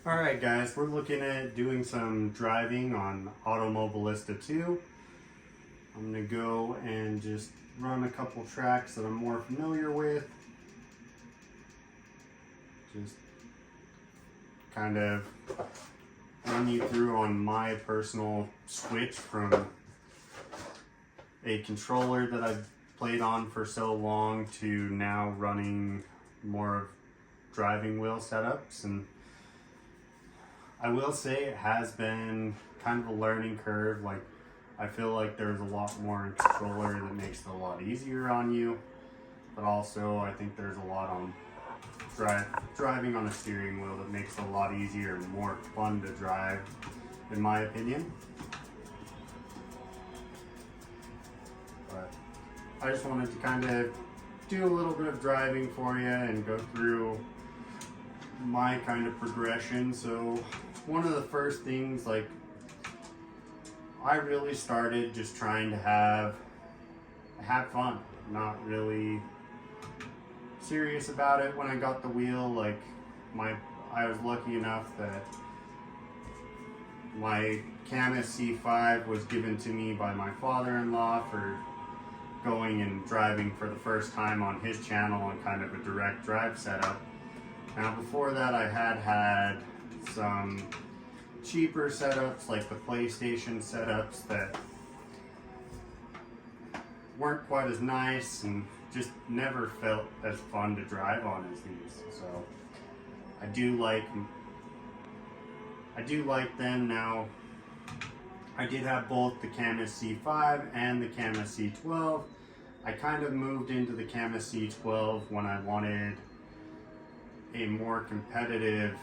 Alright guys, we're looking at doing some driving on Automobilista 2. I'm going to go and just run a couple tracks that I'm more familiar with. Just kind of run you through on my personal switch from a controller that I've played on for so long to now running more of driving wheel setups. And I will say it has been kind of a learning curve. Like, I feel like there's a lot more in controller that makes it a lot easier on you, but also I think there's a lot on driving on a steering wheel that makes it a lot easier and more fun to drive, in my opinion. But I just wanted to kind of do a little bit of driving for you and go through my kind of progression. So one of the first things, like, I really started just trying to have fun, not really serious about it when I got the wheel. Like, I was lucky enough that my Canis C5 was given to me by my father-in-law for going and driving for the first time on his channel and kind of a direct drive setup. Now before that I had some cheaper setups like the PlayStation setups that weren't quite as nice and just never felt as fun to drive on as these. So I do like them now. I did have both the Canis C5 and the Canis C12. I kind of moved into the Canis C12 when I wanted a more competitive,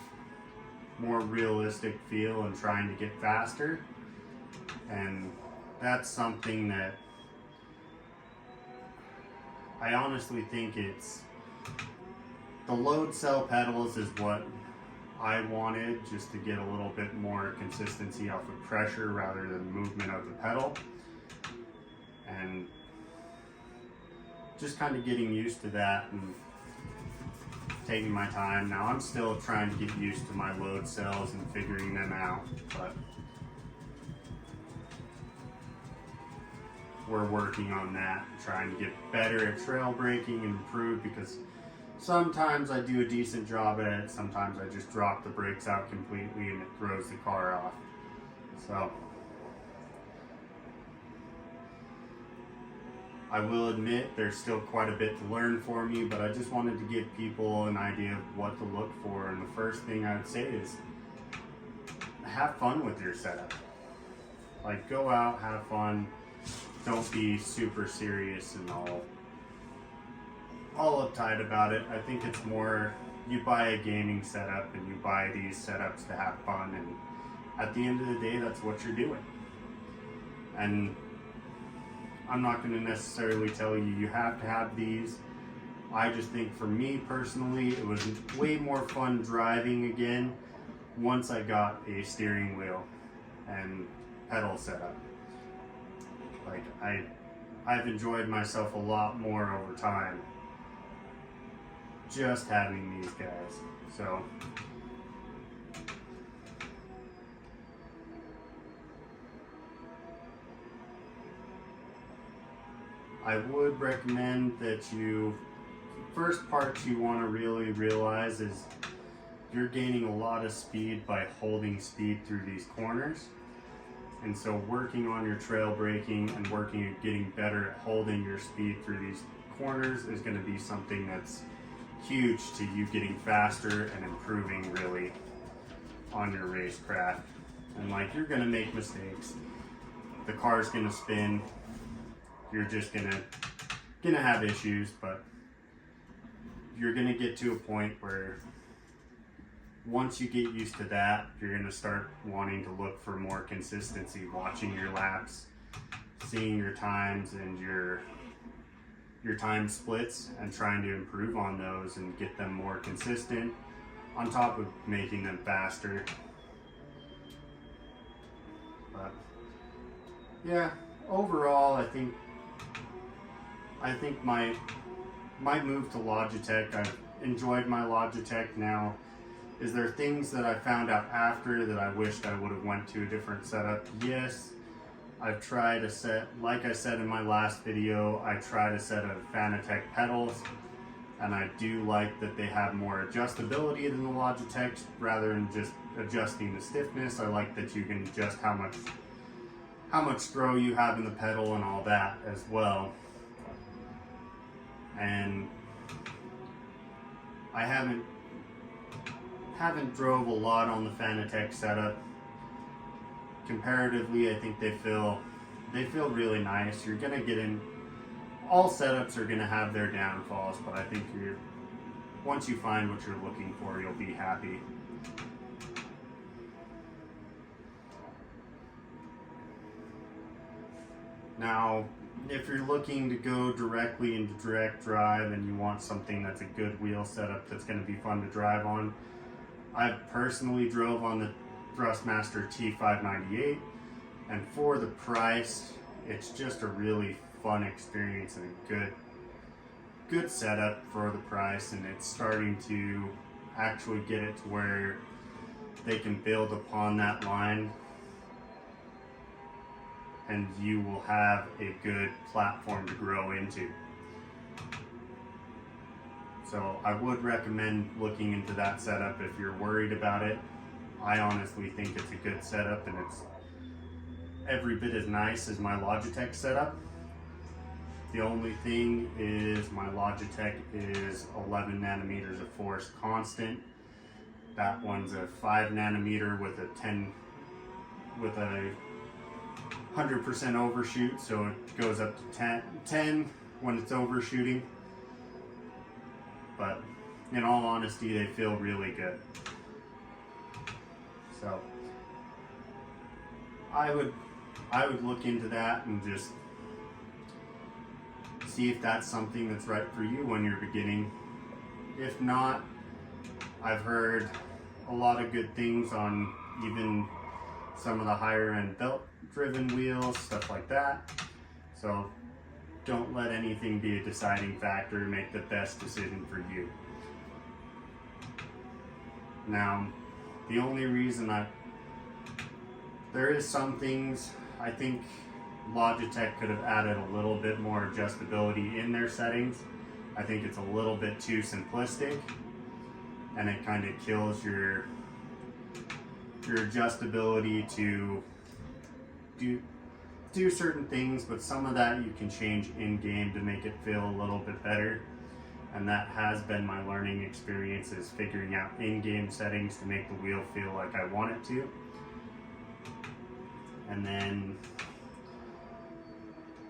more realistic feel and trying to get faster. And that's something that I honestly think the load cell pedals is what I wanted, just to get a little bit more consistency off of pressure rather than movement of the pedal. And just kind of getting used to that and taking my time. Now I'm still trying to get used to my load cells and figuring them out, but we're working on that, trying to get better at trail braking and improve, because sometimes I do a decent job at it, sometimes I just drop the brakes out completely and it throws the car off. So I will admit there's still quite a bit to learn for me, but I just wanted to give people an idea of what to look for. And the first thing I would say is have fun with your setup. Like, go out, have fun. Don't be super serious and all uptight about it. I think it's more, you buy a gaming setup and you buy these setups to have fun, and at the end of the day, that's what you're doing. And I'm not going to necessarily tell you you have to have these. I just think for me personally, it was way more fun driving again once I got a steering wheel and pedal setup. Like, I've enjoyed myself a lot more over time just having these guys. So I would recommend that first part you want to really realize is you're gaining a lot of speed by holding speed through these corners. And so working on your trail braking and working at getting better at holding your speed through these corners is going to be something that's huge to you getting faster and improving really on your racecraft. And like, you're going to make mistakes. The car's going to spin. You're just gonna have issues, but you're gonna get to a point where once you get used to that, you're gonna start wanting to look for more consistency, watching your laps, seeing your times and your time splits, and trying to improve on those and get them more consistent, on top of making them faster. But yeah, overall, I think my move to Logitech, I've enjoyed my Logitech now. Is there things that I found out after that I wished I would have went to a different setup? Yes. I've tried a set, like I said in my last video, I tried a set of Fanatec pedals, and I do like that they have more adjustability than the Logitech rather than just adjusting the stiffness. I like that you can adjust how much throw you have in the pedal and all that as well. And I haven't drove a lot on the Fanatec setup. Comparatively, I think they feel really nice. You're gonna get in. All setups are gonna have their downfalls, but I think once you find what you're looking for, you'll be happy. Now, if you're looking to go directly into direct drive and you want something that's a good wheel setup that's going to be fun to drive on, I've personally drove on the Thrustmaster T598, and for the price, it's just a really fun experience and a good setup for the price, and it's starting to actually get it to where they can build upon that line and you will have a good platform to grow into. So I would recommend looking into that setup if you're worried about it. I honestly think it's a good setup, and it's every bit as nice as my Logitech setup. The only thing is my Logitech is 11 nanometers of force constant. That one's a 5 nanometer with a 100% overshoot, so it goes up to 10 when it's overshooting. But in all honesty, they feel really good. So I would look into that and just see if that's something that's right for you when you're beginning. If not, I've heard a lot of good things on even some of the higher end belt driven wheels, stuff like that. So don't let anything be a deciding factor. Make the best decision for you. Now, the only reason there is some things I think Logitech could have added a little bit more adjustability in their settings. I think it's a little bit too simplistic, and it kind of kills your adjustability to do certain things, but some of that you can change in-game to make it feel a little bit better. And that has been my learning experience, is figuring out in-game settings to make the wheel feel like I want it to. And then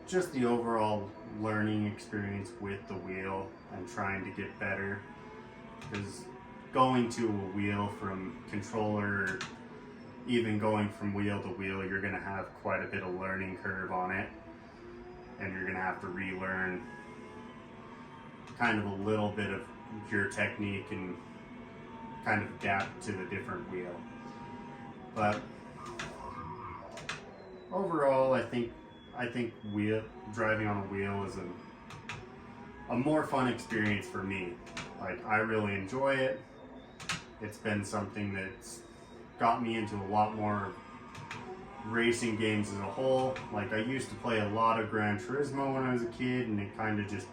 just the overall learning experience with the wheel and trying to get better. Because going to a wheel from controller, even going from wheel to wheel, you're going to have quite a bit of learning curve on it, and you're going to have to relearn kind of a little bit of your technique and kind of adapt to the different wheel. But overall, I think driving on a wheel is a more fun experience for me. Like, I really enjoy it. It's been something that's got me into a lot more racing games as a whole. Like, I used to play a lot of Gran Turismo when I was a kid, and it kind of just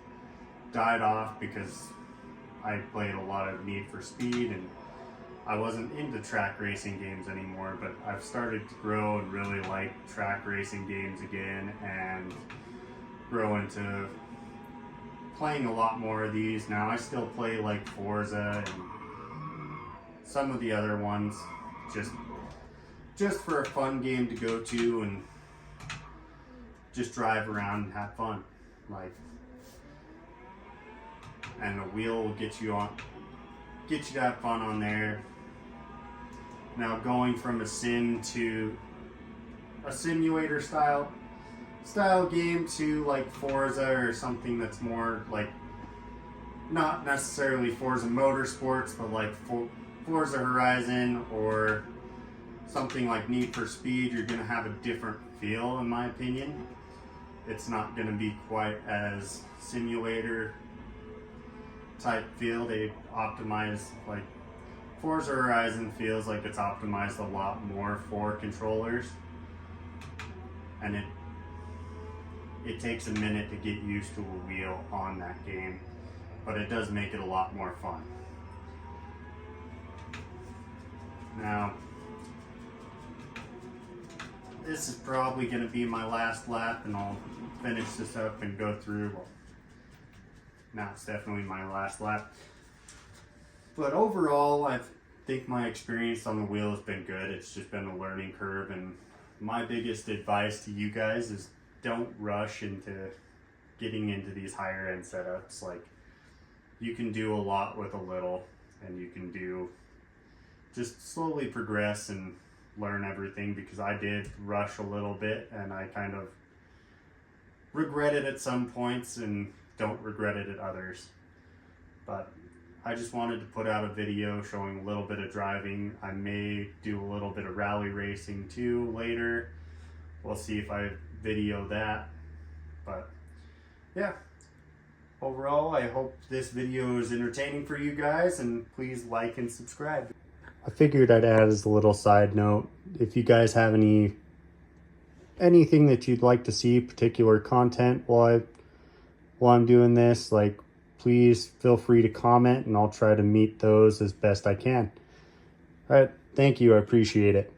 died off because I played a lot of Need for Speed, and I wasn't into track racing games anymore. But I've started to grow and really like track racing games again, and grow into playing a lot more of these. Now I still play like Forza and some of the other ones, just for a fun game to go to and just drive around and have fun. Like, and a wheel will get you to have fun on there. Now, going from a sim to a simulator style game to like Forza or something that's more like, not necessarily Forza Motorsports, but like Forza Horizon or something like Need for Speed, you're going to have a different feel, in my opinion. It's not going to be quite as simulator type feel. They optimize like Forza Horizon feels like it's optimized a lot more for controllers, and it takes a minute to get used to a wheel on that game, but it does make it a lot more fun. Now, this is probably going to be my last lap, and I'll finish this up and go through. Well, now it's definitely my last lap. But overall, I think my experience on the wheel has been good. It's just been a learning curve, and my biggest advice to you guys is don't rush into getting into these higher end setups. Like, you can do a lot with a little, and you can just slowly progress and learn everything, because I did rush a little bit and I kind of regret it at some points and don't regret it at others. But I just wanted to put out a video showing a little bit of driving. I may do a little bit of rally racing too later. We'll see if I video that. But yeah, overall, I hope this video is entertaining for you guys, and please like and subscribe. I figured I'd add as a little side note, if you guys have anything that you'd like to see, particular content while I'm doing this, like, please feel free to comment and I'll try to meet those as best I can. All right, thank you, I appreciate it.